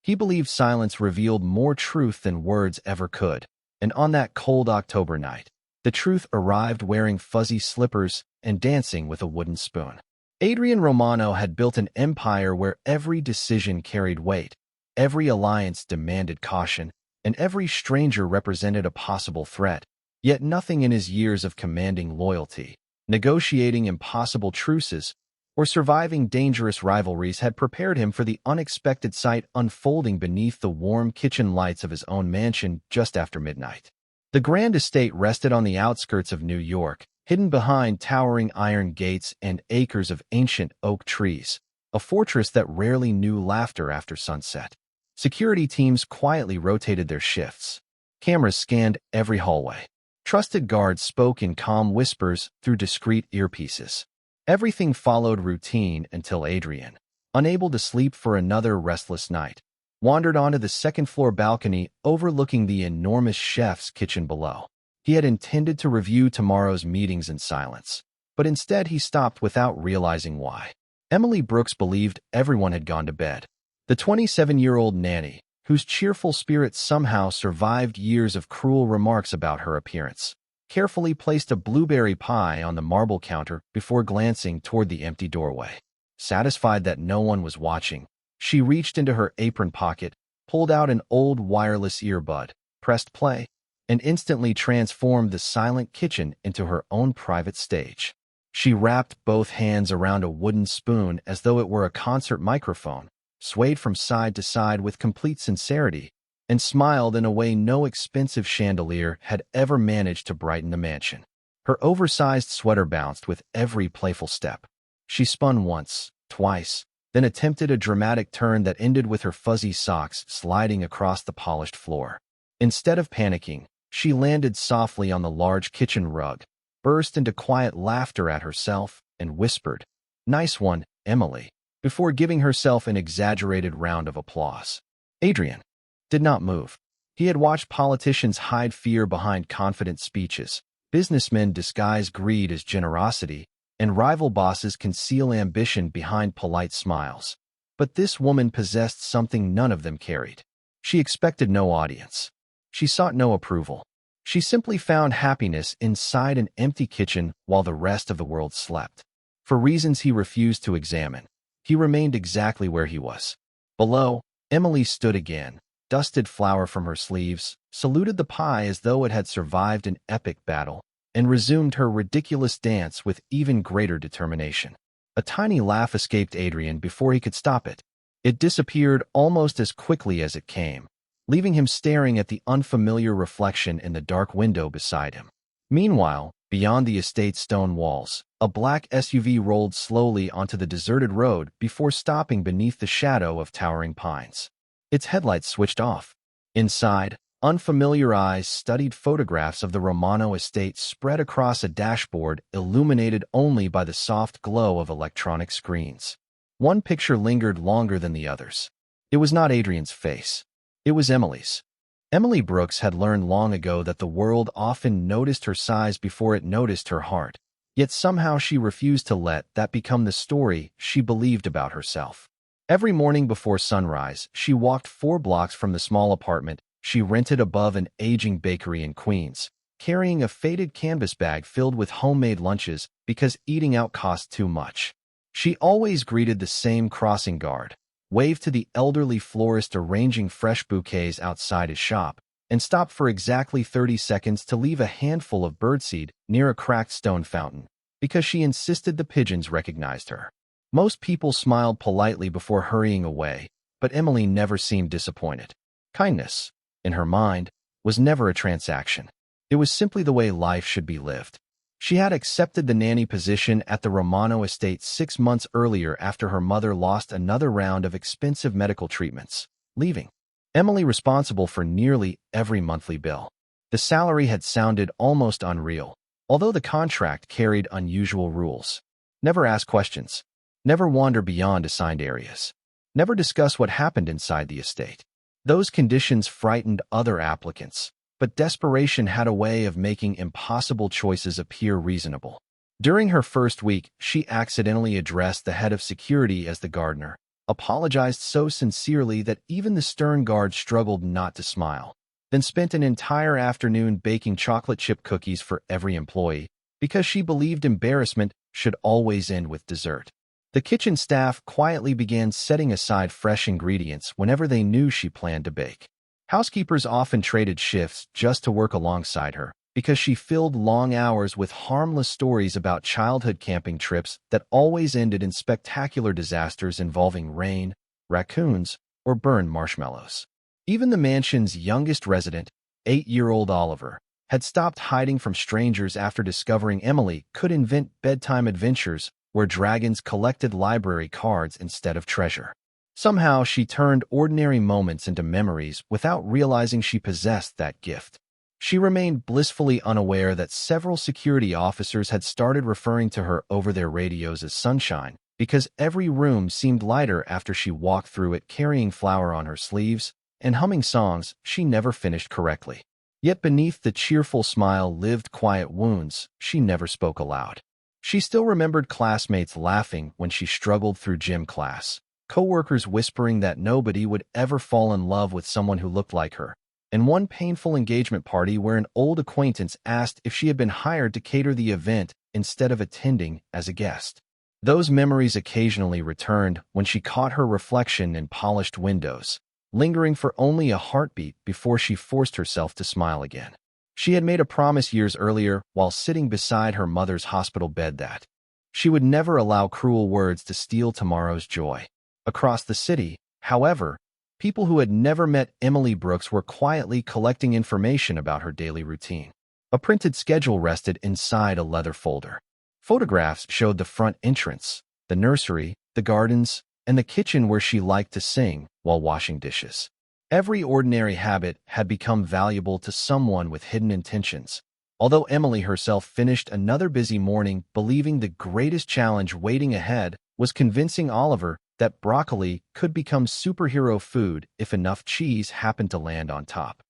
He believed silence revealed more truth than words ever could. And on that cold October night, the truth arrived wearing fuzzy slippers and dancing with a wooden spoon. Adrian Romano had built an empire where every decision carried weight, every alliance demanded caution, and every stranger represented a possible threat. Yet nothing in his years of commanding loyalty, negotiating impossible truces, or surviving dangerous rivalries had prepared him for the unexpected sight unfolding beneath the warm kitchen lights of his own mansion just after midnight. The grand estate rested on the outskirts of New York, hidden behind towering iron gates and acres of ancient oak trees, a fortress that rarely knew laughter after sunset. Security teams quietly rotated their shifts. Cameras scanned every hallway. Trusted guards spoke in calm whispers through discreet earpieces. Everything followed routine until Adrian, unable to sleep for another restless night, wandered onto the second-floor balcony overlooking the enormous chef's kitchen below. He had intended to review tomorrow's meetings in silence, but instead he stopped without realizing why. Emily Brooks believed everyone had gone to bed. The 27-year-old nanny, whose cheerful spirit somehow survived years of cruel remarks about her appearance, carefully placed a blueberry pie on the marble counter before glancing toward the empty doorway. Satisfied that no one was watching, she reached into her apron pocket, pulled out an old wireless earbud, pressed play, and instantly transformed the silent kitchen into her own private stage. She wrapped both hands around a wooden spoon as though it were a concert microphone, swayed from side to side with complete sincerity, and smiled in a way no expensive chandelier had ever managed to brighten the mansion. Her oversized sweater bounced with every playful step. She spun once, twice, then attempted a dramatic turn that ended with her fuzzy socks sliding across the polished floor. Instead of panicking, she landed softly on the large kitchen rug, burst into quiet laughter at herself, and whispered, "Nice one, Emily," before giving herself an exaggerated round of applause. Adrian did not move. He had watched politicians hide fear behind confident speeches, businessmen disguise greed as generosity, and rival bosses conceal ambition behind polite smiles. But this woman possessed something none of them carried. She expected no audience. She sought no approval. She simply found happiness inside an empty kitchen while the rest of the world slept. For reasons he refused to examine, he remained exactly where he was. Below, Emily stood again, dusted flour from her sleeves, saluted the pie as though it had survived an epic battle, and resumed her ridiculous dance with even greater determination. A tiny laugh escaped Adrian before he could stop it. It disappeared almost as quickly as it came, leaving him staring at the unfamiliar reflection in the dark window beside him. Meanwhile, beyond the estate's stone walls, a black SUV rolled slowly onto the deserted road before stopping beneath the shadow of towering pines. Its headlights switched off. Inside, unfamiliar eyes studied photographs of the Romano estate spread across a dashboard illuminated only by the soft glow of electronic screens. One picture lingered longer than the others. It was not Adrian's face. It was Emily's. Emily Brooks had learned long ago that the world often noticed her size before it noticed her heart, yet somehow she refused to let that become the story she believed about herself. Every morning before sunrise, she walked 4 blocks from the small apartment she rented above an aging bakery in Queens, carrying a faded canvas bag filled with homemade lunches because eating out cost too much. She always greeted the same crossing guard, waved to the elderly florist arranging fresh bouquets outside his shop, and stopped for exactly 30 seconds to leave a handful of birdseed near a cracked stone fountain, because she insisted the pigeons recognized her. Most people smiled politely before hurrying away, but Emily never seemed disappointed. Kindness, in her mind, was never a transaction. It was simply the way life should be lived. She had accepted the nanny position at the Romano estate 6 months earlier after her mother lost another round of expensive medical treatments, leaving Emily responsible for nearly every monthly bill. The salary had sounded almost unreal, although the contract carried unusual rules. Never ask questions. Never wander beyond assigned areas. Never discuss what happened inside the estate. Those conditions frightened other applicants, but desperation had a way of making impossible choices appear reasonable. During her first week, she accidentally addressed the head of security as the gardener, apologized so sincerely that even the stern guard struggled not to smile, then spent an entire afternoon baking chocolate chip cookies for every employee because she believed embarrassment should always end with dessert. The kitchen staff quietly began setting aside fresh ingredients whenever they knew she planned to bake. Housekeepers often traded shifts just to work alongside her because she filled long hours with harmless stories about childhood camping trips that always ended in spectacular disasters involving rain, raccoons, or burned marshmallows. Even the mansion's youngest resident, 8-year-old Oliver, had stopped hiding from strangers after discovering Emily could invent bedtime adventures where dragons collected library cards instead of treasure. Somehow, she turned ordinary moments into memories without realizing she possessed that gift. She remained blissfully unaware that several security officers had started referring to her over their radios as Sunshine because every room seemed lighter after she walked through it carrying flour on her sleeves and humming songs she never finished correctly. Yet beneath the cheerful smile lived quiet wounds she never spoke aloud. She still remembered classmates laughing when she struggled through gym class, coworkers whispering that nobody would ever fall in love with someone who looked like her, and one painful engagement party where an old acquaintance asked if she had been hired to cater the event instead of attending as a guest. Those memories occasionally returned when she caught her reflection in polished windows, lingering for only a heartbeat before she forced herself to smile again. She had made a promise years earlier while sitting beside her mother's hospital bed that she would never allow cruel words to steal tomorrow's joy. Across the city, however, people who had never met Emily Brooks were quietly collecting information about her daily routine. A printed schedule rested inside a leather folder. Photographs showed the front entrance, the nursery, the gardens, and the kitchen where she liked to sing while washing dishes. Every ordinary habit had become valuable to someone with hidden intentions, although Emily herself finished another busy morning believing the greatest challenge waiting ahead was convincing Oliver that broccoli could become superhero food if enough cheese happened to land on top.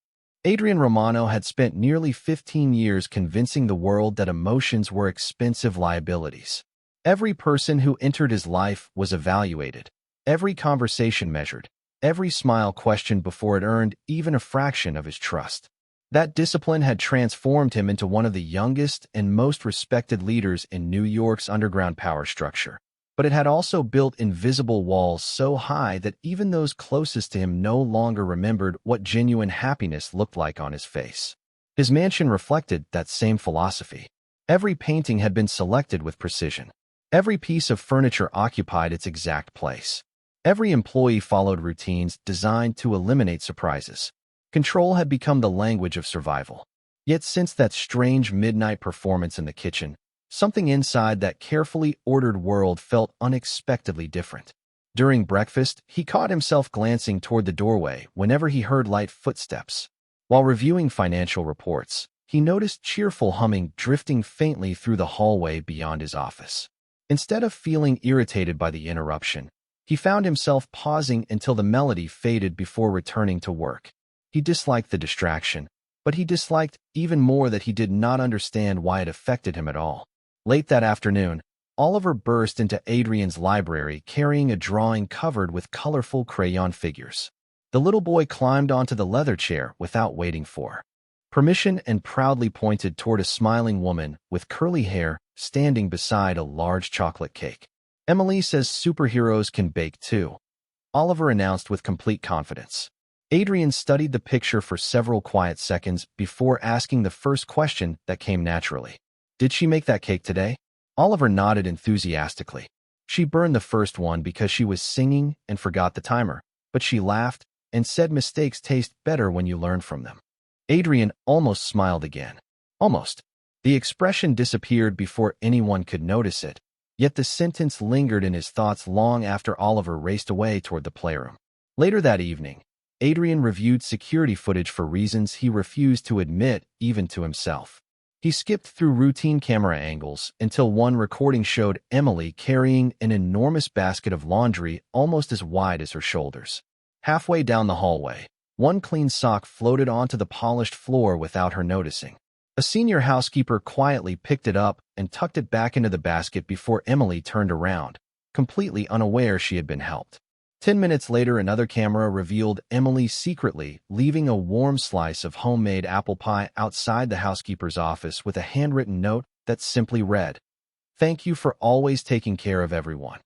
Adrian Romano had spent nearly 15 years convincing the world that emotions were expensive liabilities. Every person who entered his life was evaluated, every conversation measured, every smile questioned before it earned even a fraction of his trust. That discipline had transformed him into one of the youngest and most respected leaders in New York's underground power structure. But it had also built invisible walls so high that even those closest to him no longer remembered what genuine happiness looked like on his face. His mansion reflected that same philosophy. Every painting had been selected with precision. Every piece of furniture occupied its exact place. Every employee followed routines designed to eliminate surprises. Control had become the language of survival. Yet since that strange midnight performance in the kitchen, something inside that carefully ordered world felt unexpectedly different. During breakfast, he caught himself glancing toward the doorway whenever he heard light footsteps. While reviewing financial reports, he noticed cheerful humming drifting faintly through the hallway beyond his office. Instead of feeling irritated by the interruption, he found himself pausing until the melody faded before returning to work. He disliked the distraction, but he disliked even more that he did not understand why it affected him at all. Late that afternoon, Oliver burst into Adrian's library carrying a drawing covered with colorful crayon figures. The little boy climbed onto the leather chair without waiting for permission and proudly pointed toward a smiling woman with curly hair standing beside a large chocolate cake. "Emily says superheroes can bake too," Oliver announced with complete confidence. Adrian studied the picture for several quiet seconds before asking the first question that came naturally. "Did she make that cake today?" Oliver nodded enthusiastically. "She burned the first one because she was singing and forgot the timer, but she laughed and said mistakes taste better when you learn from them." Adrian almost smiled again. Almost. The expression disappeared before anyone could notice it, yet the sentence lingered in his thoughts long after Oliver raced away toward the playroom. Later that evening, Adrian reviewed security footage for reasons he refused to admit even to himself. He skipped through routine camera angles until one recording showed Emily carrying an enormous basket of laundry almost as wide as her shoulders. Halfway down the hallway, one clean sock floated onto the polished floor without her noticing. A senior housekeeper quietly picked it up and tucked it back into the basket before Emily turned around, completely unaware she had been helped. 10 minutes later, another camera revealed Emily secretly leaving a warm slice of homemade apple pie outside the housekeeper's office with a handwritten note that simply read, "Thank you for always taking care of everyone."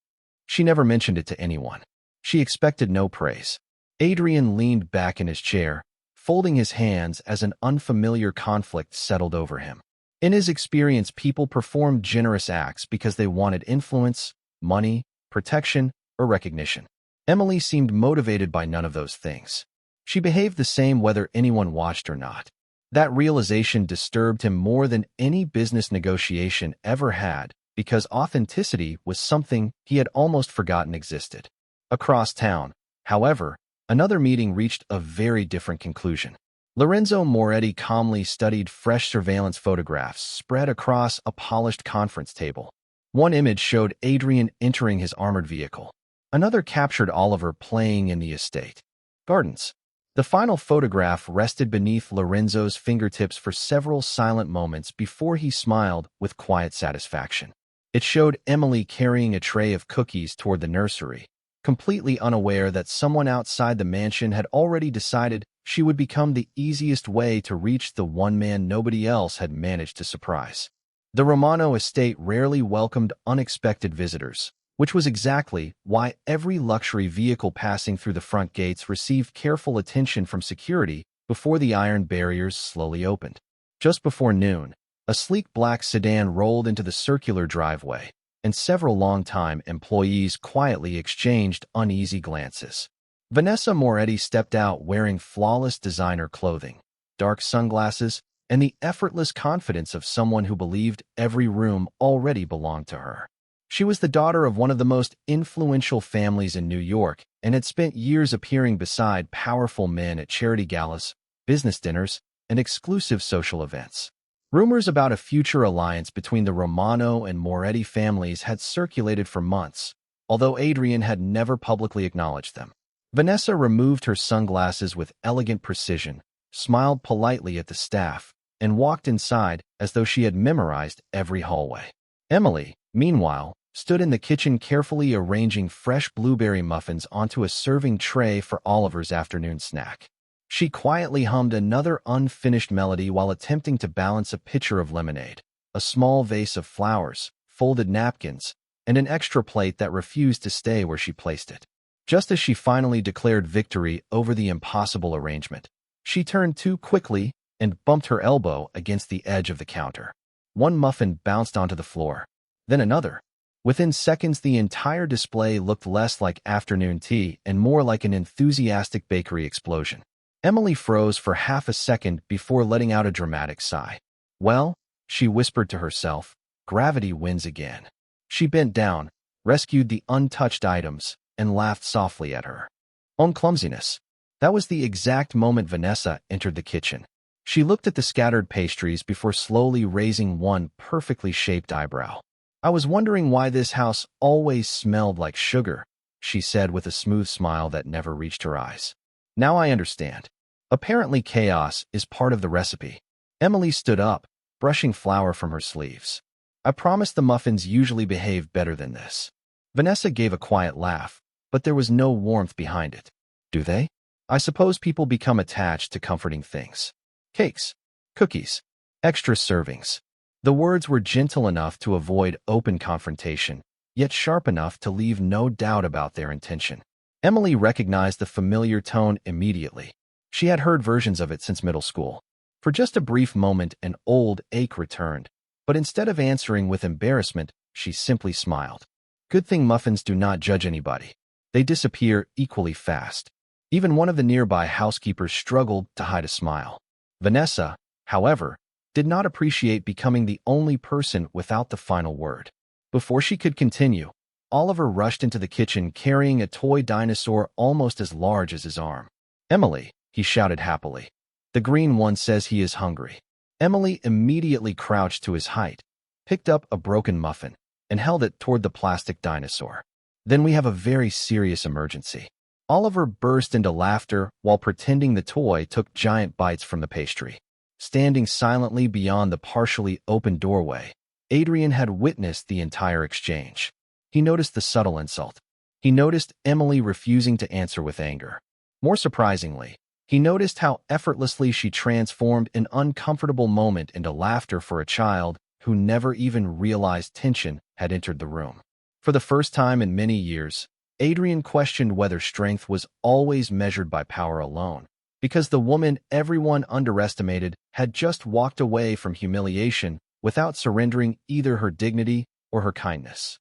She never mentioned it to anyone. She expected no praise. Adrian leaned back in his chair, folding his hands as an unfamiliar conflict settled over him. In his experience, people performed generous acts because they wanted influence, money, protection, or recognition. Emily seemed motivated by none of those things. She behaved the same whether anyone watched or not. That realization disturbed him more than any business negotiation ever had, because authenticity was something he had almost forgotten existed. Across town, however, another meeting reached a very different conclusion. Lorenzo Moretti calmly studied fresh surveillance photographs spread across a polished conference table. One image showed Adrian entering his armored vehicle. Another captured Oliver playing in the estate gardens. The final photograph rested beneath Lorenzo's fingertips for several silent moments before he smiled with quiet satisfaction. It showed Emily carrying a tray of cookies toward the nursery, completely unaware that someone outside the mansion had already decided she would become the easiest way to reach the one man nobody else had managed to surprise. The Romano estate rarely welcomed unexpected visitors, which was exactly why every luxury vehicle passing through the front gates received careful attention from security before the iron barriers slowly opened. Just before noon, a sleek black sedan rolled into the circular driveway, and several longtime employees quietly exchanged uneasy glances. Vanessa Moretti stepped out wearing flawless designer clothing, dark sunglasses, and the effortless confidence of someone who believed every room already belonged to her. She was the daughter of one of the most influential families in New York and had spent years appearing beside powerful men at charity galas, business dinners, and exclusive social events. Rumors about a future alliance between the Romano and Moretti families had circulated for months, although Adrian had never publicly acknowledged them. Vanessa removed her sunglasses with elegant precision, smiled politely at the staff, and walked inside as though she had memorized every hallway. Emily, meanwhile, stood in the kitchen carefully arranging fresh blueberry muffins onto a serving tray for Oliver's afternoon snack. She quietly hummed another unfinished melody while attempting to balance a pitcher of lemonade, a small vase of flowers, folded napkins, and an extra plate that refused to stay where she placed it. Just as she finally declared victory over the impossible arrangement, she turned too quickly and bumped her elbow against the edge of the counter. One muffin bounced onto the floor, then another. Within seconds, the entire display looked less like afternoon tea and more like an enthusiastic bakery explosion. Emily froze for half a second before letting out a dramatic sigh. "Well," she whispered to herself, "gravity wins again." She bent down, rescued the untouched items, and laughed softly at her own clumsiness. That was the exact moment Vanessa entered the kitchen. She looked at the scattered pastries before slowly raising one perfectly shaped eyebrow. "I was wondering why this house always smelled like sugar," she said with a smooth smile that never reached her eyes. "Now I understand. Apparently chaos is part of the recipe." Emily stood up, brushing flour from her sleeves. "I promise the muffins usually behave better than this." Vanessa gave a quiet laugh, but there was no warmth behind it. "Do they? I suppose people become attached to comforting things. Cakes, cookies, extra servings." The words were gentle enough to avoid open confrontation, yet sharp enough to leave no doubt about their intention. Emily recognized the familiar tone immediately. She had heard versions of it since middle school. For just a brief moment, an old ache returned, but instead of answering with embarrassment, she simply smiled. Good thing muffins do not judge anybody. They disappear equally fast. Even one of the nearby housekeepers struggled to hide a smile. Vanessa, however, did not appreciate becoming the only person without the final word. Before she could continue, Oliver rushed into the kitchen carrying a toy dinosaur almost as large as his arm. "Emily," he shouted happily. "The green one says he is hungry." Emily immediately crouched to his height, picked up a broken muffin, and held it toward the plastic dinosaur. "Then we have a very serious emergency." Oliver burst into laughter while pretending the toy took giant bites from the pastry. Standing silently beyond the partially open doorway, Adrian had witnessed the entire exchange. He noticed the subtle insult. He noticed Emily refusing to answer with anger. More surprisingly, he noticed how effortlessly she transformed an uncomfortable moment into laughter for a child who never even realized tension had entered the room. For the first time in many years, Adrian questioned whether strength was always measured by power alone, because the woman everyone underestimated had just walked away from humiliation without surrendering either her dignity or her kindness.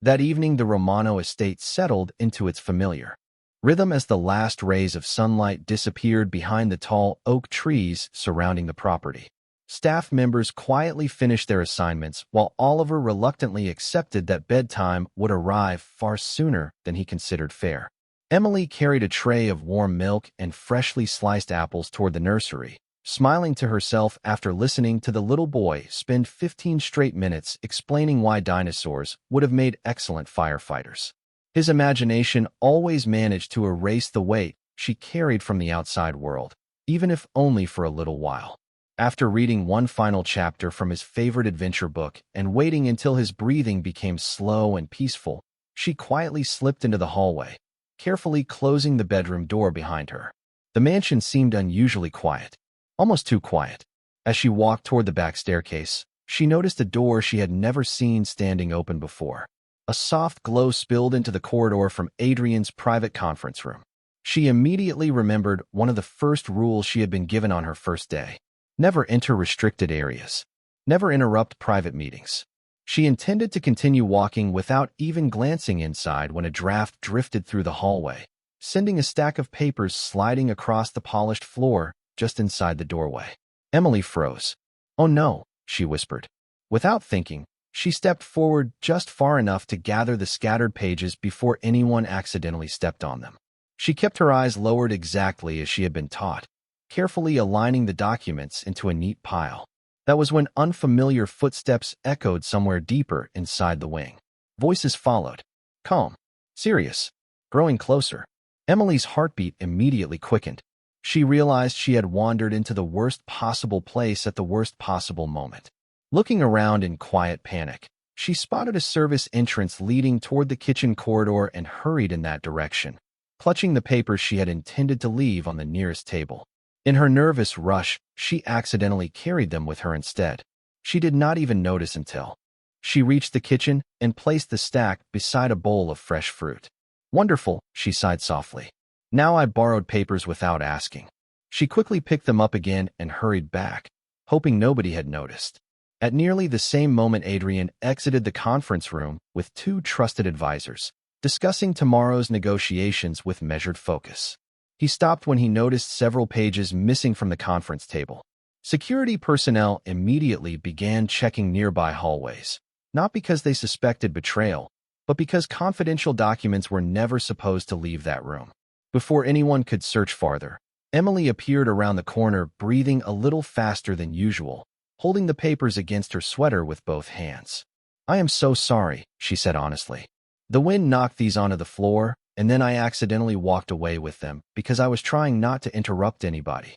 That evening, the Romano estate settled into its familiar rhythm as the last rays of sunlight disappeared behind the tall oak trees surrounding the property. Staff members quietly finished their assignments, while Oliver reluctantly accepted that bedtime would arrive far sooner than he considered fair. Emily carried a tray of warm milk and freshly sliced apples toward the nursery, smiling to herself after listening to the little boy spend 15 straight minutes explaining why dinosaurs would have made excellent firefighters. His imagination always managed to erase the weight she carried from the outside world, even if only for a little while. After reading one final chapter from his favorite adventure book and waiting until his breathing became slow and peaceful, she quietly slipped into the hallway, carefully closing the bedroom door behind her. The mansion seemed unusually quiet, almost too quiet. As she walked toward the back staircase, she noticed a door she had never seen standing open before. A soft glow spilled into the corridor from Adrian's private conference room. She immediately remembered one of the first rules she had been given on her first day. Never enter restricted areas. Never interrupt private meetings. She intended to continue walking without even glancing inside when a draft drifted through the hallway, sending a stack of papers sliding across the polished floor just inside the doorway. Emily froze. "Oh no," she whispered. Without thinking, she stepped forward just far enough to gather the scattered pages before anyone accidentally stepped on them. She kept her eyes lowered exactly as she had been taught, carefully aligning the documents into a neat pile. That was when unfamiliar footsteps echoed somewhere deeper inside the wing. Voices followed, calm, serious, growing closer. Emily's heartbeat immediately quickened. She realized she had wandered into the worst possible place at the worst possible moment. Looking around in quiet panic, she spotted a service entrance leading toward the kitchen corridor and hurried in that direction, clutching the papers she had intended to leave on the nearest table. In her nervous rush, she accidentally carried them with her instead. She did not even notice until she reached the kitchen and placed the stack beside a bowl of fresh fruit. "Wonderful," she sighed softly. "Now I borrowed papers without asking." She quickly picked them up again and hurried back, hoping nobody had noticed. At nearly the same moment, Adrian exited the conference room with two trusted advisors, discussing tomorrow's negotiations with measured focus. He stopped when he noticed several pages missing from the conference table. Security personnel immediately began checking nearby hallways, not because they suspected betrayal, but because confidential documents were never supposed to leave that room. Before anyone could search farther, Emily appeared around the corner, breathing a little faster than usual, holding the papers against her sweater with both hands. "I am so sorry," she said honestly. "The wind knocked these onto the floor, and then I accidentally walked away with them because I was trying not to interrupt anybody."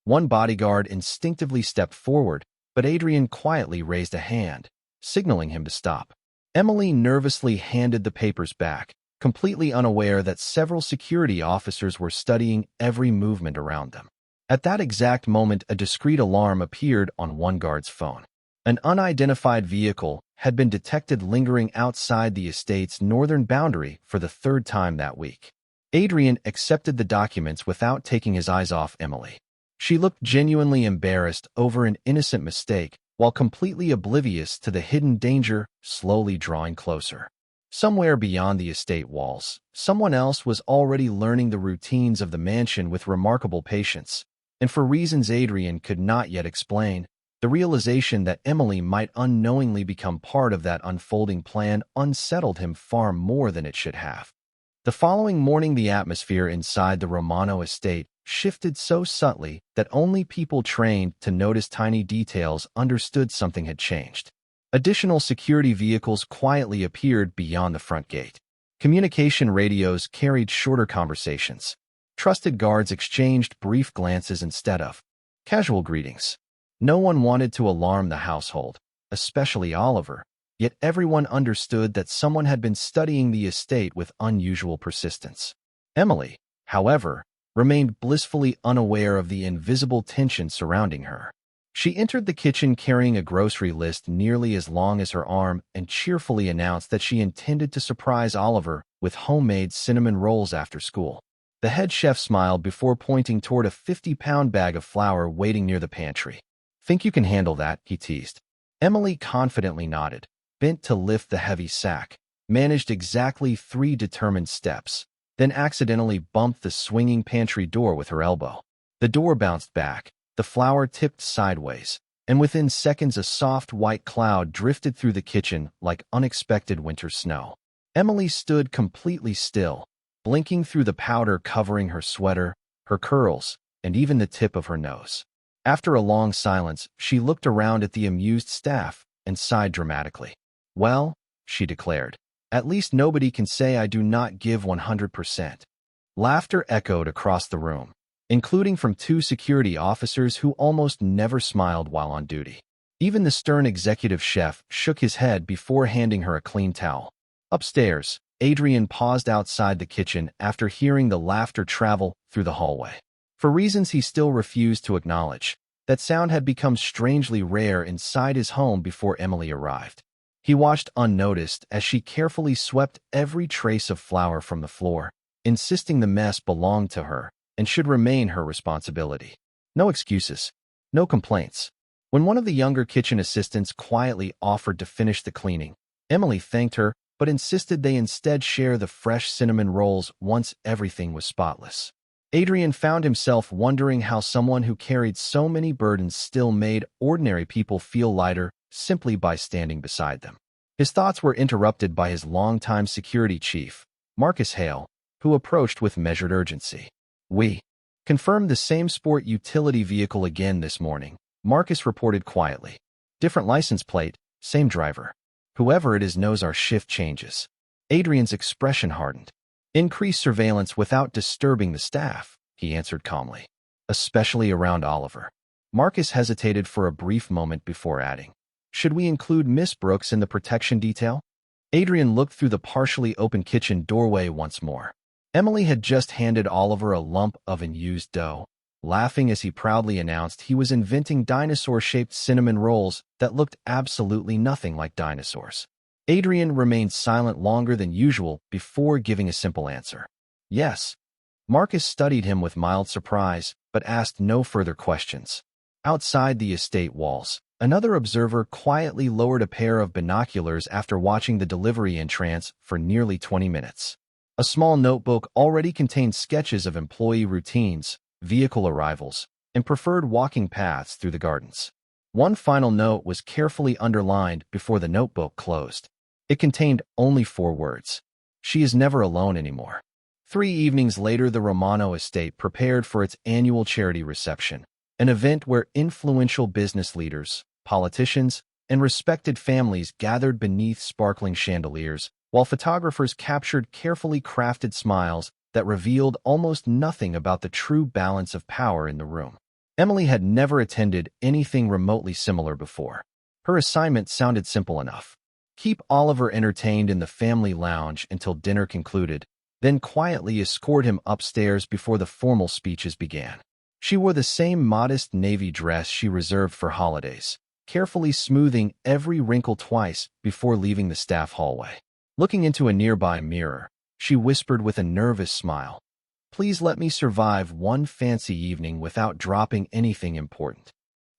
One bodyguard instinctively stepped forward, but Adrian quietly raised a hand, signaling him to stop. Emily nervously handed the papers back, completely unaware that several security officers were studying every movement around them. At that exact moment, a discreet alarm appeared on one guard's phone. An unidentified vehicle had been detected lingering outside the estate's northern boundary for the third time that week. Adrian accepted the documents without taking his eyes off Emily. She looked genuinely embarrassed over an innocent mistake, while completely oblivious to the hidden danger slowly drawing closer. Somewhere beyond the estate walls, someone else was already learning the routines of the mansion with remarkable patience. And for reasons Adrian could not yet explain, the realization that Emily might unknowingly become part of that unfolding plan unsettled him far more than it should have. The following morning, the atmosphere inside the Romano estate shifted so subtly that only people trained to notice tiny details understood something had changed. Additional security vehicles quietly appeared beyond the front gate. Communication radios carried shorter conversations. Trusted guards exchanged brief glances instead of casual greetings. No one wanted to alarm the household, especially Oliver, yet everyone understood that someone had been studying the estate with unusual persistence. Emily, however, remained blissfully unaware of the invisible tension surrounding her. She entered the kitchen carrying a grocery list nearly as long as her arm and cheerfully announced that she intended to surprise Oliver with homemade cinnamon rolls after school. The head chef smiled before pointing toward a 50-pound bag of flour waiting near the pantry. "Think you can handle that?" he teased. Emily confidently nodded, bent to lift the heavy sack, managed exactly 3 determined steps, then accidentally bumped the swinging pantry door with her elbow. The door bounced back, the flour tipped sideways, and within seconds a soft white cloud drifted through the kitchen like unexpected winter snow. Emily stood completely still, blinking through the powder covering her sweater, her curls, and even the tip of her nose. After a long silence, she looked around at the amused staff and sighed dramatically. "Well," she declared, "at least nobody can say I do not give 100%. Laughter echoed across the room, including from 2 security officers who almost never smiled while on duty. Even the stern executive chef shook his head before handing her a clean towel. Upstairs, Adrian paused outside the kitchen after hearing the laughter travel through the hallway. For reasons he still refused to acknowledge, that sound had become strangely rare inside his home before Emily arrived. He watched unnoticed as she carefully swept every trace of flour from the floor, insisting the mess belonged to her and should remain her responsibility. No excuses, no complaints. When one of the younger kitchen assistants quietly offered to finish the cleaning, Emily thanked her but insisted they instead share the fresh cinnamon rolls once everything was spotless. Adrian found himself wondering how someone who carried so many burdens still made ordinary people feel lighter simply by standing beside them. His thoughts were interrupted by his longtime security chief, Marcus Hale, who approached with measured urgency. "We confirmed the same sport utility vehicle again this morning," Marcus reported quietly. "Different license plate, same driver. Whoever it is knows our shift changes." Adrian's expression hardened. "Increase surveillance without disturbing the staff," he answered calmly, "especially around Oliver." Marcus hesitated for a brief moment before adding, "Should we include Miss Brooks in the protection detail?" Adrian looked through the partially open kitchen doorway once more. Emily had just handed Oliver a lump of unused dough, laughing as he proudly announced he was inventing dinosaur-shaped cinnamon rolls that looked absolutely nothing like dinosaurs. Adrian remained silent longer than usual before giving a simple answer. "Yes." Marcus studied him with mild surprise, but asked no further questions. Outside the estate walls, another observer quietly lowered a pair of binoculars after watching the delivery in trance for nearly 20 minutes. A small notebook already contained sketches of employee routines, vehicle arrivals, and preferred walking paths through the gardens. One final note was carefully underlined before the notebook closed. It contained only 4 words. "She is never alone anymore." 3 evenings later, the Romano estate prepared for its annual charity reception, an event where influential business leaders, politicians, and respected families gathered beneath sparkling chandeliers, while photographers captured carefully crafted smiles that revealed almost nothing about the true balance of power in the room. Emily had never attended anything remotely similar before. Her assignment sounded simple enough. Keep Oliver entertained in the family lounge until dinner concluded, then quietly escort him upstairs before the formal speeches began. She wore the same modest navy dress she reserved for holidays, carefully smoothing every wrinkle twice before leaving the staff hallway. Looking into a nearby mirror, she whispered with a nervous smile, "Please let me survive one fancy evening without dropping anything important."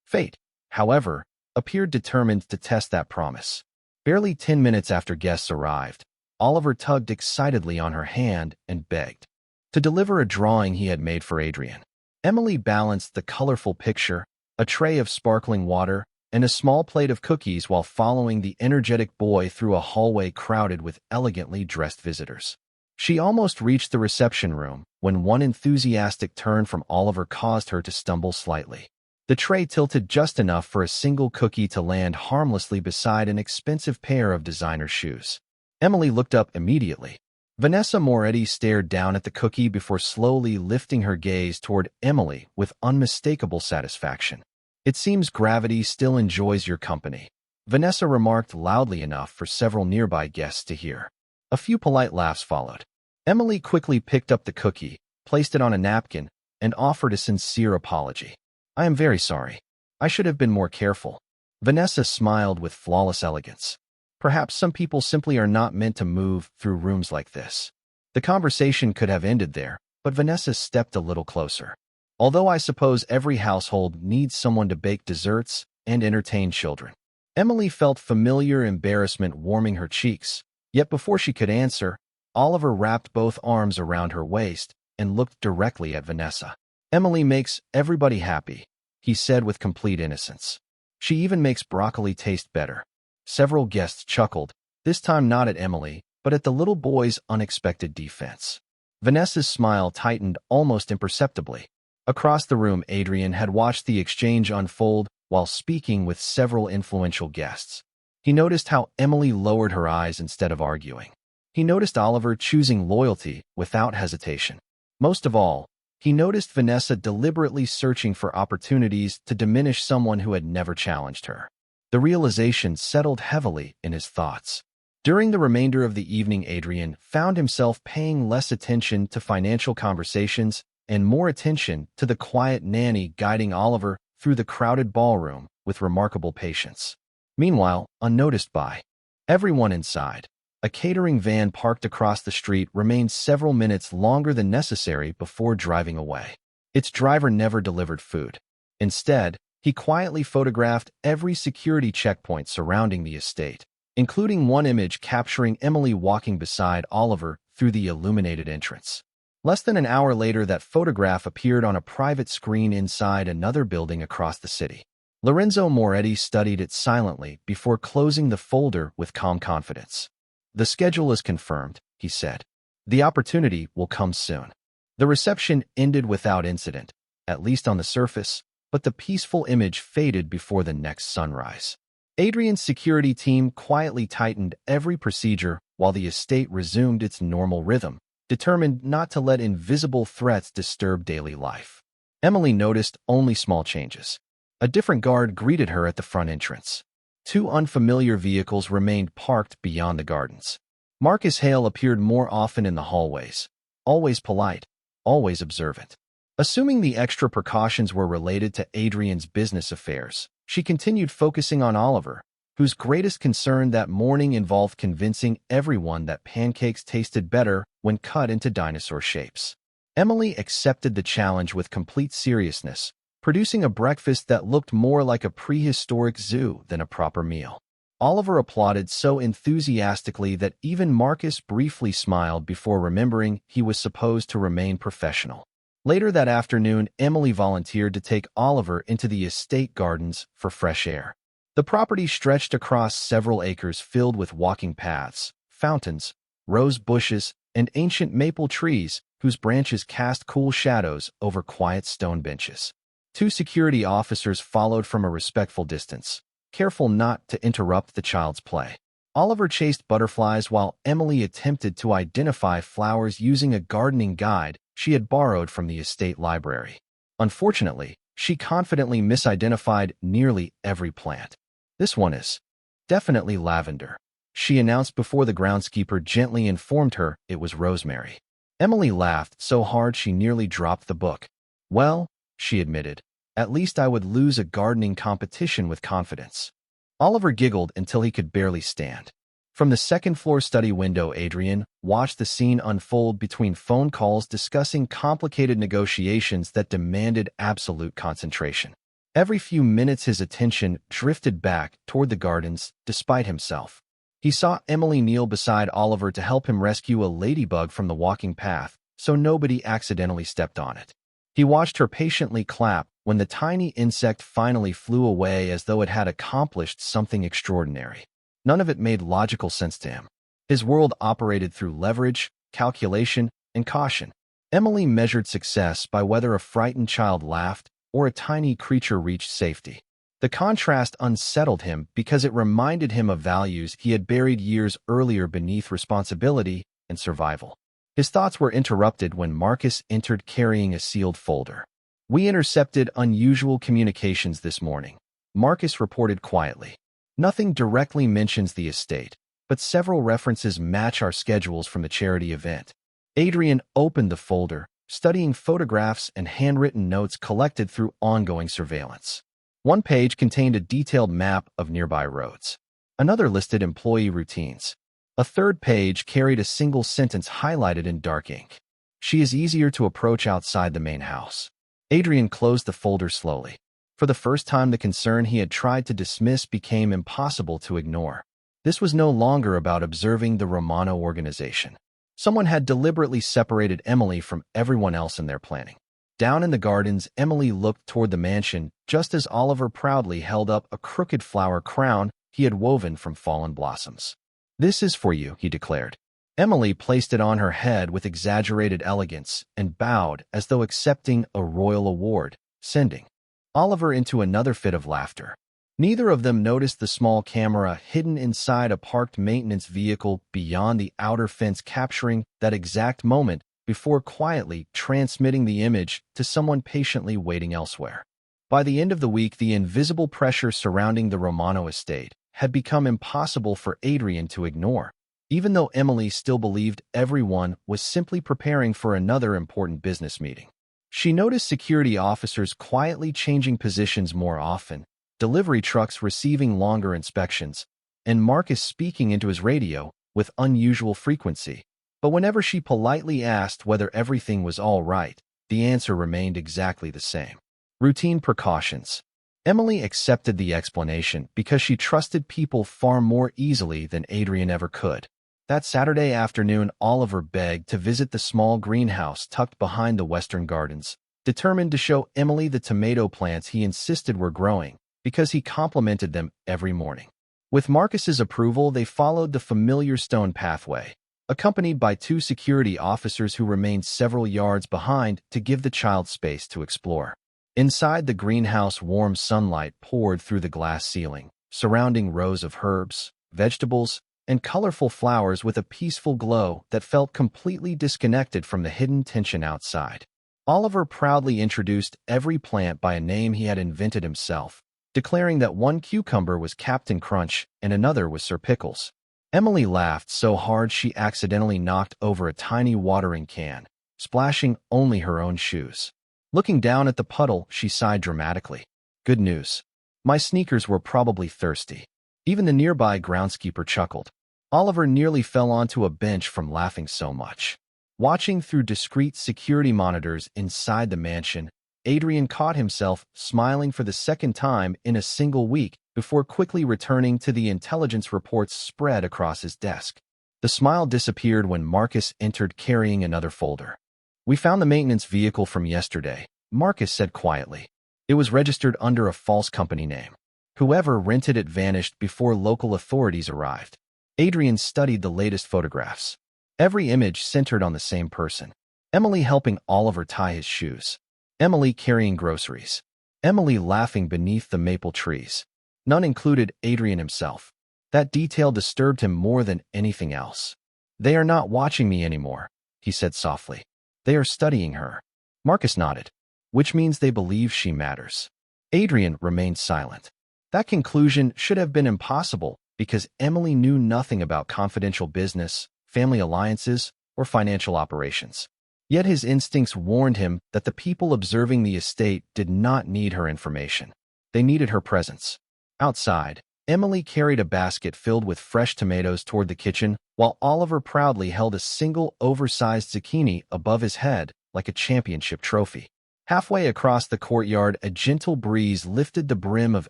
Fate, however, appeared determined to test that promise. Barely 10 minutes after guests arrived, Oliver tugged excitedly on her hand and begged to deliver a drawing he had made for Adrian. Emily balanced the colorful picture, a tray of sparkling water, and a small plate of cookies while following the energetic boy through a hallway crowded with elegantly dressed visitors. She almost reached the reception room when one enthusiastic turn from Oliver caused her to stumble slightly. The tray tilted just enough for a single cookie to land harmlessly beside an expensive pair of designer shoes. Emily looked up immediately. Vanessa Moretti stared down at the cookie before slowly lifting her gaze toward Emily with unmistakable satisfaction. "It seems gravity still enjoys your company." Vanessa remarked loudly enough for several nearby guests to hear. A few polite laughs followed. Emily quickly picked up the cookie, placed it on a napkin, and offered a sincere apology. "I am very sorry. I should have been more careful." Vanessa smiled with flawless elegance. Perhaps some people simply are not meant to move through rooms like this. The conversation could have ended there, but Vanessa stepped a little closer. "Although I suppose every household needs someone to bake desserts and entertain children." Emily felt familiar embarrassment warming her cheeks, yet before she could answer, Oliver wrapped both arms around her waist and looked directly at Vanessa. "Emily makes everybody happy," he said with complete innocence. "She even makes broccoli taste better." Several guests chuckled, this time not at Emily, but at the little boy's unexpected defense. Vanessa's smile tightened almost imperceptibly. Across the room, Adrian had watched the exchange unfold while speaking with several influential guests. He noticed how Emily lowered her eyes instead of arguing. He noticed Oliver choosing loyalty without hesitation. Most of all, he noticed Vanessa deliberately searching for opportunities to diminish someone who had never challenged her. The realization settled heavily in his thoughts. During the remainder of the evening, Adrian found himself paying less attention to financial conversations and more attention to the quiet nanny guiding Oliver through the crowded ballroom with remarkable patience. Meanwhile, unnoticed by everyone inside, a catering van parked across the street remained several minutes longer than necessary before driving away. Its driver never delivered food. Instead, he quietly photographed every security checkpoint surrounding the estate, including one image capturing Emily walking beside Oliver through the illuminated entrance. Less than an hour later, that photograph appeared on a private screen inside another building across the city. Lorenzo Moretti studied it silently before closing the folder with calm confidence. "The schedule is confirmed," he said. "The opportunity will come soon." The reception ended without incident, at least on the surface, but the peaceful image faded before the next sunrise. Adrian's security team quietly tightened every procedure while the estate resumed its normal rhythm, determined not to let invisible threats disturb daily life. Emily noticed only small changes. A different guard greeted her at the front entrance. Two unfamiliar vehicles remained parked beyond the gardens. Marcus Hale appeared more often in the hallways, always polite, always observant. Assuming the extra precautions were related to Adrian's business affairs, she continued focusing on Oliver, whose greatest concern that morning involved convincing everyone that pancakes tasted better when cut into dinosaur shapes. Emily accepted the challenge with complete seriousness, producing a breakfast that looked more like a prehistoric zoo than a proper meal. Oliver applauded so enthusiastically that even Marcus briefly smiled before remembering he was supposed to remain professional. Later that afternoon, Emily volunteered to take Oliver into the estate gardens for fresh air. The property stretched across several acres filled with walking paths, fountains, rose bushes, and ancient maple trees whose branches cast cool shadows over quiet stone benches. Two security officers followed from a respectful distance, careful not to interrupt the child's play. Oliver chased butterflies while Emily attempted to identify flowers using a gardening guide she had borrowed from the estate library. Unfortunately, she confidently misidentified nearly every plant. "This one is definitely lavender," she announced before the groundskeeper gently informed her it was rosemary. Emily laughed so hard she nearly dropped the book. "Well," she admitted, "at least I would lose a gardening competition with confidence." Oliver giggled until he could barely stand. From the second-floor study window, Adrian watched the scene unfold between phone calls discussing complicated negotiations that demanded absolute concentration. Every few minutes his attention drifted back toward the gardens despite himself. He saw Emily kneel beside Oliver to help him rescue a ladybug from the walking path so nobody accidentally stepped on it. He watched her patiently clap when the tiny insect finally flew away as though it had accomplished something extraordinary. None of it made logical sense to him. His world operated through leverage, calculation, and caution. Emily measured success by whether a frightened child laughed or a tiny creature reached safety. The contrast unsettled him because it reminded him of values he had buried years earlier beneath responsibility and survival. His thoughts were interrupted when Marcus entered carrying a sealed folder. "We intercepted unusual communications this morning," Marcus reported quietly. Nothing directly mentions the estate, but several references match our schedules from the charity event. Adrian opened the folder, studying photographs and handwritten notes collected through ongoing surveillance. One page contained a detailed map of nearby roads. Another listed employee routines. A third page carried a single sentence highlighted in dark ink. She is easier to approach outside the main house. Adrian closed the folder slowly. For the first time, the concern he had tried to dismiss became impossible to ignore. This was no longer about observing the Romano organization. Someone had deliberately separated Emily from everyone else in their planning. Down in the gardens, Emily looked toward the mansion just as Oliver proudly held up a crooked flower crown he had woven from fallen blossoms. "This is for you," he declared. Emily placed it on her head with exaggerated elegance and bowed as though accepting a royal award, sending Oliver into another fit of laughter. Neither of them noticed the small camera hidden inside a parked maintenance vehicle beyond the outer fence, capturing that exact moment before quietly transmitting the image to someone patiently waiting elsewhere. By the end of the week, the invisible pressure surrounding the Romano estate had become impossible for Adrian to ignore, even though Emily still believed everyone was simply preparing for another important business meeting. She noticed security officers quietly changing positions more often, delivery trucks receiving longer inspections, and Marcus speaking into his radio with unusual frequency. But whenever she politely asked whether everything was all right, the answer remained exactly the same. Routine precautions. Emily accepted the explanation because she trusted people far more easily than Adrian ever could. That Saturday afternoon, Oliver begged to visit the small greenhouse tucked behind the western gardens, determined to show Emily the tomato plants he insisted were growing because he complimented them every morning. With Marcus's approval, they followed the familiar stone pathway, accompanied by two security officers who remained several yards behind to give the child space to explore. Inside the greenhouse, warm sunlight poured through the glass ceiling, surrounding rows of herbs, vegetables, and colorful flowers with a peaceful glow that felt completely disconnected from the hidden tension outside. Oliver proudly introduced every plant by a name he had invented himself, declaring that one cucumber was Captain Crunch and another was Sir Pickles. Emily laughed so hard she accidentally knocked over a tiny watering can, splashing only her own shoes. Looking down at the puddle, she sighed dramatically. "Good news. My sneakers were probably thirsty." Even the nearby groundskeeper chuckled. Oliver nearly fell onto a bench from laughing so much. Watching through discreet security monitors inside the mansion, Adrian caught himself smiling for the second time in a single week before quickly returning to the intelligence reports spread across his desk. The smile disappeared when Marcus entered carrying another folder. "We found the maintenance vehicle from yesterday," Marcus said quietly. "It was registered under a false company name. Whoever rented it vanished before local authorities arrived." Adrian studied the latest photographs. Every image centered on the same person. Emily helping Oliver tie his shoes. Emily carrying groceries. Emily laughing beneath the maple trees. None included Adrian himself. That detail disturbed him more than anything else. "They are not watching me anymore," he said softly. "They are studying her." Marcus nodded. "Which means they believe she matters." Adrian remained silent. That conclusion should have been impossible because Emily knew nothing about confidential business, family alliances, or financial operations. Yet his instincts warned him that the people observing the estate did not need her information. They needed her presence. Outside, Emily carried a basket filled with fresh tomatoes toward the kitchen, while Oliver proudly held a single oversized zucchini above his head like a championship trophy. Halfway across the courtyard, a gentle breeze lifted the brim of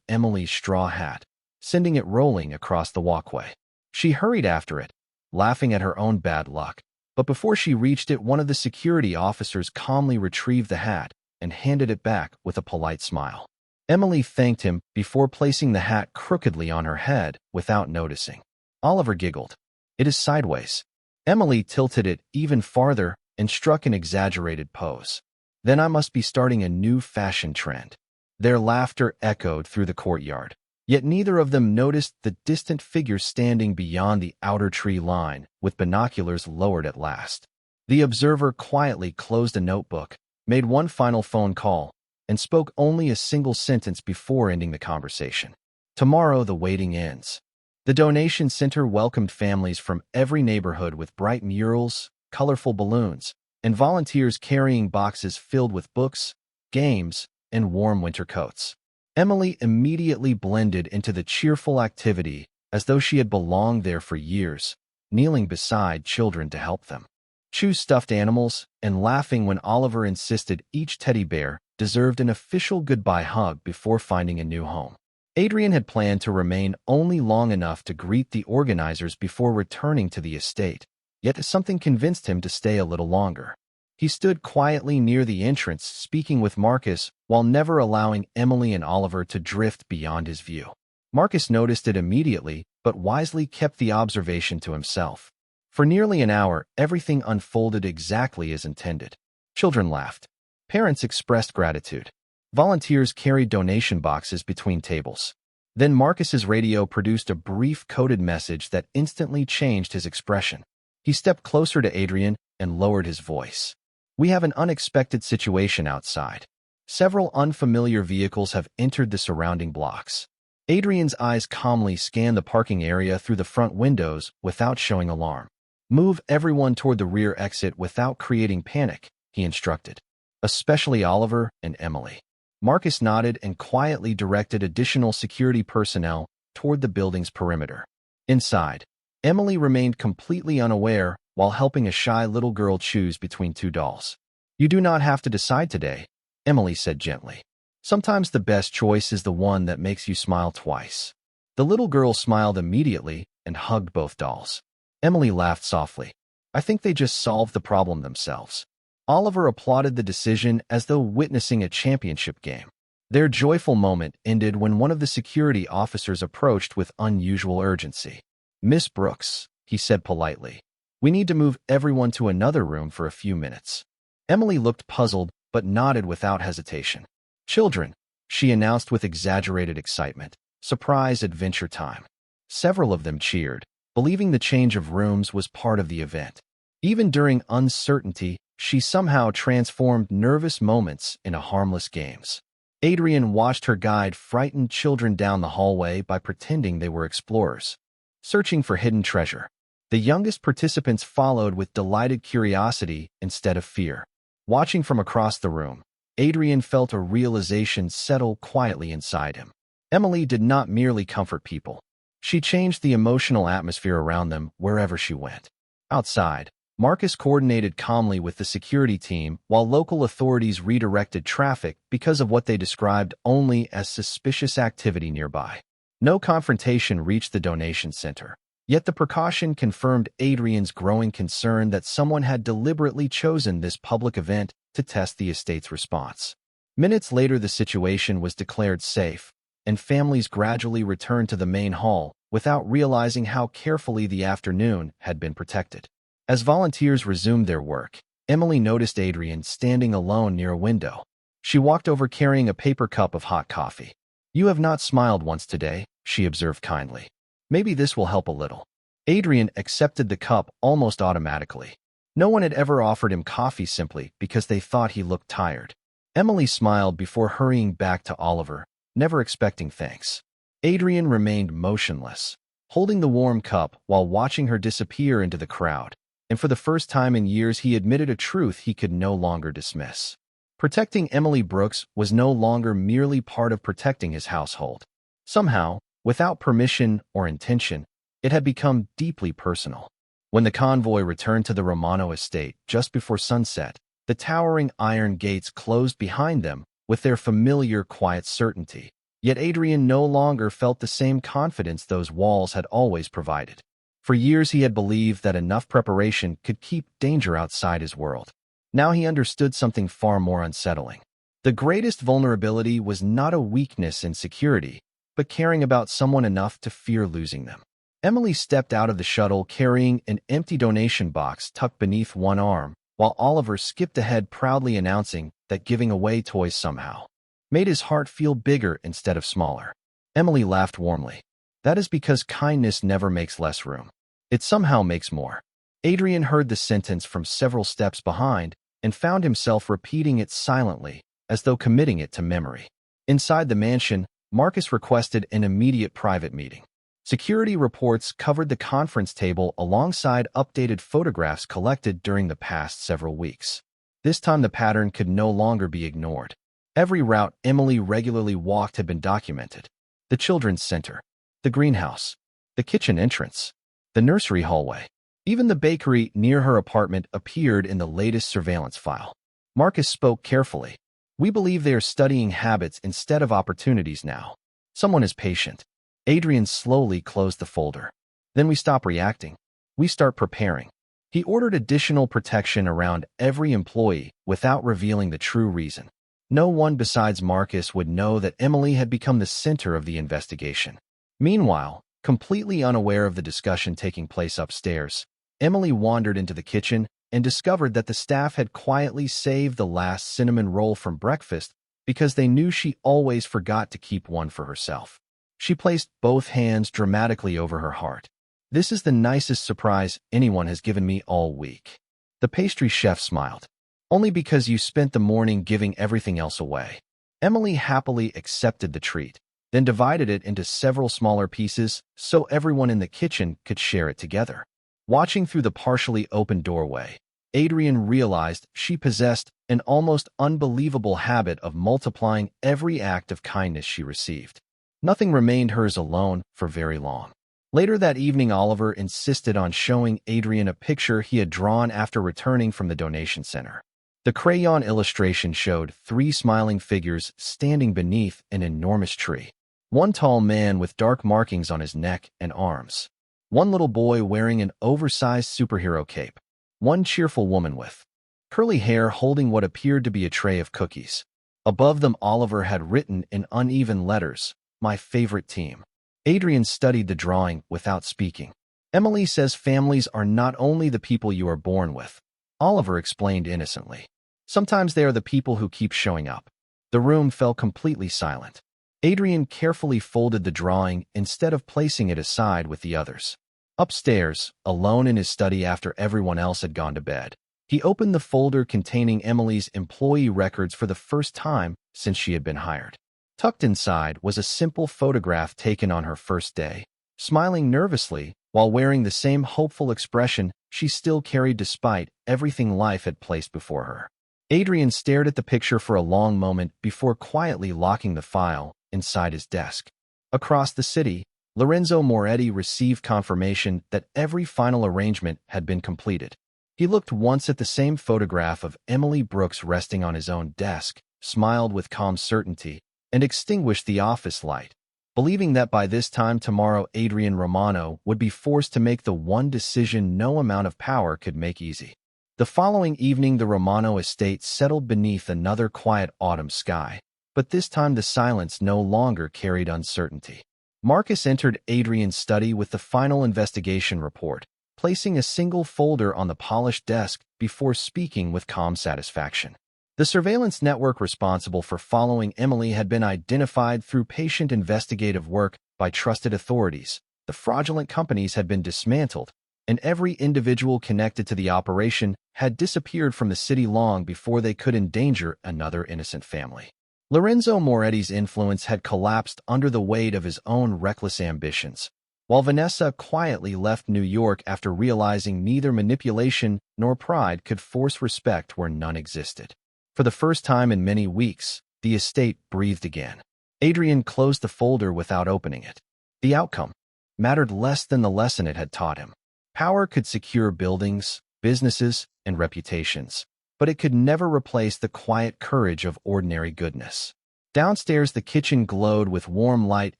Emily's straw hat, sending it rolling across the walkway. She hurried after it, laughing at her own bad luck. But before she reached it, one of the security officers calmly retrieved the hat and handed it back with a polite smile. Emily thanked him before placing the hat crookedly on her head without noticing. Oliver giggled. "It is sideways." Emily tilted it even farther and struck an exaggerated pose. "Then I must be starting a new fashion trend." Their laughter echoed through the courtyard. Yet neither of them noticed the distant figure standing beyond the outer tree line, with binoculars lowered at last. The observer quietly closed a notebook, made one final phone call, and spoke only a single sentence before ending the conversation. Tomorrow the waiting ends. The donation center welcomed families from every neighborhood with bright murals, colorful balloons, and volunteers carrying boxes filled with books, games, and warm winter coats. Emily immediately blended into the cheerful activity as though she had belonged there for years, kneeling beside children to help them choose stuffed animals and laughing when Oliver insisted each teddy bear deserved an official goodbye hug before finding a new home. Adrian had planned to remain only long enough to greet the organizers before returning to the estate, yet something convinced him to stay a little longer. He stood quietly near the entrance, speaking with Marcus while never allowing Emily and Oliver to drift beyond his view. Marcus noticed it immediately, but wisely kept the observation to himself. For nearly an hour, everything unfolded exactly as intended. Children laughed. Parents expressed gratitude. Volunteers carried donation boxes between tables. Then Marcus's radio produced a brief coded message that instantly changed his expression. He stepped closer to Adrian and lowered his voice. "We have an unexpected situation outside. Several unfamiliar vehicles have entered the surrounding blocks." Adrian's eyes calmly scanned the parking area through the front windows without showing alarm. "Move everyone toward the rear exit without creating panic," he instructed, especially Oliver and Emily. Marcus nodded and quietly directed additional security personnel toward the building's perimeter. Inside, Emily remained completely unaware while helping a shy little girl choose between two dolls. "You do not have to decide today," Emily said gently. "Sometimes the best choice is the one that makes you smile twice." The little girl smiled immediately and hugged both dolls. Emily laughed softly. "I think they just solved the problem themselves." Oliver applauded the decision as though witnessing a championship game. Their joyful moment ended when one of the security officers approached with unusual urgency. "Miss Brooks," he said politely, "we need to move everyone to another room for a few minutes." Emily looked puzzled but nodded without hesitation. "Children," she announced with exaggerated excitement, "surprise adventure time." Several of them cheered, believing the change of rooms was part of the event. Even during uncertainty, she somehow transformed nervous moments into harmless games. Adrian watched her guide frightened children down the hallway by pretending they were explorers, searching for hidden treasure. The youngest participants followed with delighted curiosity instead of fear. Watching from across the room, Adrian felt a realization settle quietly inside him. Emily did not merely comfort people. She changed the emotional atmosphere around them wherever she went. Outside, Marcus coordinated calmly with the security team while local authorities redirected traffic because of what they described only as suspicious activity nearby. No confrontation reached the donation center, yet the precaution confirmed Adrian's growing concern that someone had deliberately chosen this public event to test the estate's response. Minutes later, the situation was declared safe, and families gradually returned to the main hall without realizing how carefully the afternoon had been protected. As volunteers resumed their work, Emily noticed Adrian standing alone near a window. She walked over carrying a paper cup of hot coffee. "You have not smiled once today," she observed kindly. "Maybe this will help a little." Adrian accepted the cup almost automatically. No one had ever offered him coffee simply because they thought he looked tired. Emily smiled before hurrying back to Oliver, never expecting thanks. Adrian remained motionless, holding the warm cup while watching her disappear into the crowd. And for the first time in years he admitted a truth he could no longer dismiss. Protecting Emily Brooks was no longer merely part of protecting his household. Somehow, without permission or intention, it had become deeply personal. When the convoy returned to the Romano estate just before sunset, the towering iron gates closed behind them with their familiar quiet certainty. Yet Adrian no longer felt the same confidence those walls had always provided. For years he had believed that enough preparation could keep danger outside his world. Now he understood something far more unsettling. The greatest vulnerability was not a weakness in security, but caring about someone enough to fear losing them. Emily stepped out of the shuttle carrying an empty donation box tucked beneath one arm, while Oliver skipped ahead proudly announcing that giving away toys somehow made his heart feel bigger instead of smaller. Emily laughed warmly. "That is because kindness never makes less room. It somehow makes more." Adrian heard the sentence from several steps behind and found himself repeating it silently, as though committing it to memory. Inside the mansion, Marcus requested an immediate private meeting. Security reports covered the conference table alongside updated photographs collected during the past several weeks. This time the pattern could no longer be ignored. Every route Emily regularly walked had been documented. The children's center, the greenhouse, the kitchen entrance, the nursery hallway. Even the bakery near her apartment appeared in the latest surveillance file. Marcus spoke carefully. We believe they are studying habits instead of opportunities now. Someone is patient. Adrian slowly closed the folder. Then we stop reacting. We start preparing. He ordered additional protection around every employee without revealing the true reason. No one besides Marcus would know that Emily had become the center of the investigation. Meanwhile, completely unaware of the discussion taking place upstairs, Emily wandered into the kitchen and discovered that the staff had quietly saved the last cinnamon roll from breakfast because they knew she always forgot to keep one for herself. She placed both hands dramatically over her heart. This is the nicest surprise anyone has given me all week. The pastry chef smiled. Only because you spent the morning giving everything else away. Emily happily accepted the treat, then divided it into several smaller pieces so everyone in the kitchen could share it together. Watching through the partially open doorway, Adrian realized she possessed an almost unbelievable habit of multiplying every act of kindness she received. Nothing remained hers alone for very long. Later that evening, Oliver insisted on showing Adrian a picture he had drawn after returning from the donation center. The crayon illustration showed 3 smiling figures standing beneath an enormous tree. One tall man with dark markings on his neck and arms. One little boy wearing an oversized superhero cape. One cheerful woman with curly hair holding what appeared to be a tray of cookies. Above them, Oliver had written in uneven letters, "My favorite team." Adrian studied the drawing without speaking. Emily says families are not only the people you are born with, Oliver explained innocently. Sometimes they are the people who keep showing up. The room fell completely silent. Adrian carefully folded the drawing instead of placing it aside with the others. Upstairs, alone in his study after everyone else had gone to bed, he opened the folder containing Emily's employee records for the first time since she had been hired. Tucked inside was a simple photograph taken on her first day, smiling nervously while wearing the same hopeful expression she still carried despite everything life had placed before her. Adrian stared at the picture for a long moment before quietly locking the file inside his desk. Across the city, Lorenzo Moretti received confirmation that every final arrangement had been completed. He looked once at the same photograph of Emily Brooks resting on his own desk, smiled with calm certainty, and extinguished the office light, believing that by this time tomorrow Adrian Romano would be forced to make the one decision no amount of power could make easy. The following evening, the Romano estate settled beneath another quiet autumn sky, but this time the silence no longer carried uncertainty. Marcus entered Adrian's study with the final investigation report, placing a single folder on the polished desk before speaking with calm satisfaction. The surveillance network responsible for following Emily had been identified through patient investigative work by trusted authorities. The fraudulent companies had been dismantled, and every individual connected to the operation had disappeared from the city long before they could endanger another innocent family. Lorenzo Moretti's influence had collapsed under the weight of his own reckless ambitions, while Vanessa quietly left New York after realizing neither manipulation nor pride could force respect where none existed. For the first time in many weeks, the estate breathed again. Adrian closed the folder without opening it. The outcome mattered less than the lesson it had taught him. Power could secure buildings, businesses, and reputations, but it could never replace the quiet courage of ordinary goodness. Downstairs, the kitchen glowed with warm light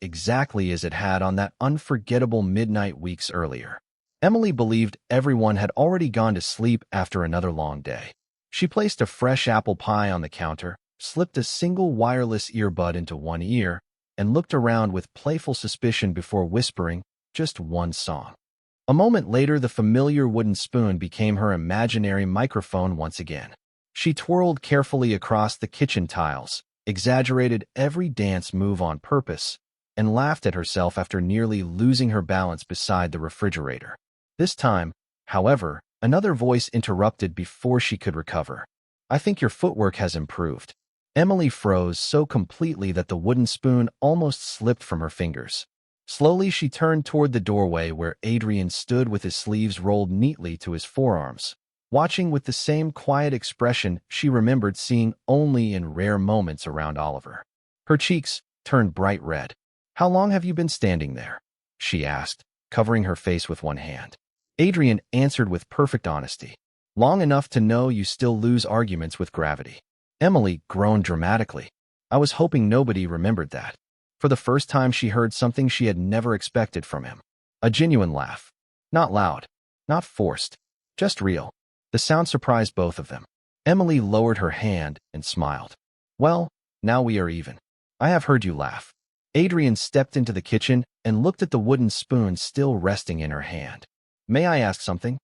exactly as it had on that unforgettable midnight weeks earlier. Emily believed everyone had already gone to sleep after another long day. She placed a fresh apple pie on the counter, slipped a single wireless earbud into one ear, and looked around with playful suspicion before whispering just one song. A moment later, the familiar wooden spoon became her imaginary microphone once again. She twirled carefully across the kitchen tiles, exaggerated every dance move on purpose, and laughed at herself after nearly losing her balance beside the refrigerator. This time, however, another voice interrupted before she could recover. "I think your footwork has improved." Emily froze so completely that the wooden spoon almost slipped from her fingers. Slowly, she turned toward the doorway where Adrian stood with his sleeves rolled neatly to his forearms, watching with the same quiet expression she remembered seeing only in rare moments around Oliver. Her cheeks turned bright red. "How long have you been standing there?" she asked, covering her face with one hand. Adrian answered with perfect honesty. "Long enough to know you still lose arguments with gravity." Emily groaned dramatically. I was hoping nobody remembered that. For the first time, she heard something she had never expected from him. A genuine laugh. Not loud, not forced, just real. The sound surprised both of them. Emily lowered her hand and smiled. "Well, now we are even. I have heard you laugh." Adrian stepped into the kitchen and looked at the wooden spoon still resting in her hand. "May I ask something?"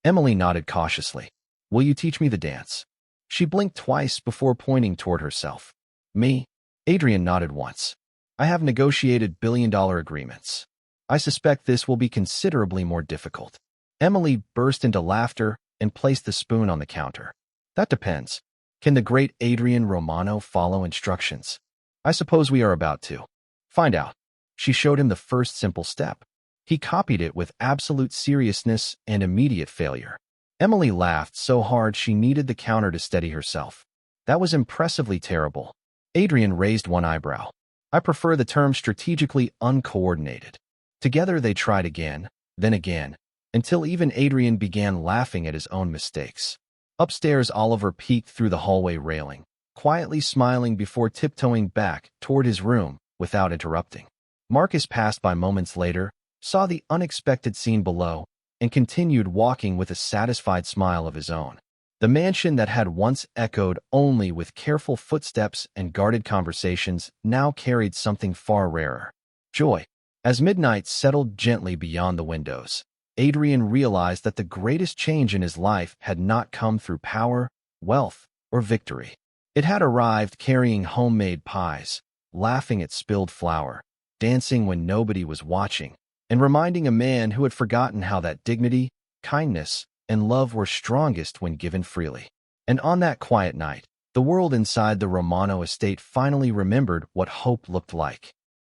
Emily nodded cautiously. "Will you teach me the dance?" She blinked twice before pointing toward herself. "Me?" Adrian nodded once. "I have negotiated billion-dollar agreements. I suspect this will be considerably more difficult." Emily burst into laughter and placed the spoon on the counter. "That depends. Can the great Adrian Romano follow instructions? I suppose we are about to find out." She showed him the first simple step. He copied it with absolute seriousness and immediate failure. Emily laughed so hard she needed the counter to steady herself. "That was impressively terrible." Adrian raised one eyebrow. "I prefer the term strategically uncoordinated." Together they tried again, until even Adrian began laughing at his own mistakes. Upstairs, Oliver peeked through the hallway railing, quietly smiling before tiptoeing back toward his room without interrupting. Marcus passed by moments later, saw the unexpected scene below, and continued walking with a satisfied smile of his own. The mansion that had once echoed only with careful footsteps and guarded conversations now carried something far rarer: joy. As midnight settled gently beyond the windows, Adrian realized that the greatest change in his life had not come through power, wealth, or victory. It had arrived carrying homemade pies, laughing at spilled flour, dancing when nobody was watching, and reminding a man who had forgotten how that dignity, kindness, and love were strongest when given freely. And on that quiet night, the world inside the Romano estate finally remembered what hope looked like.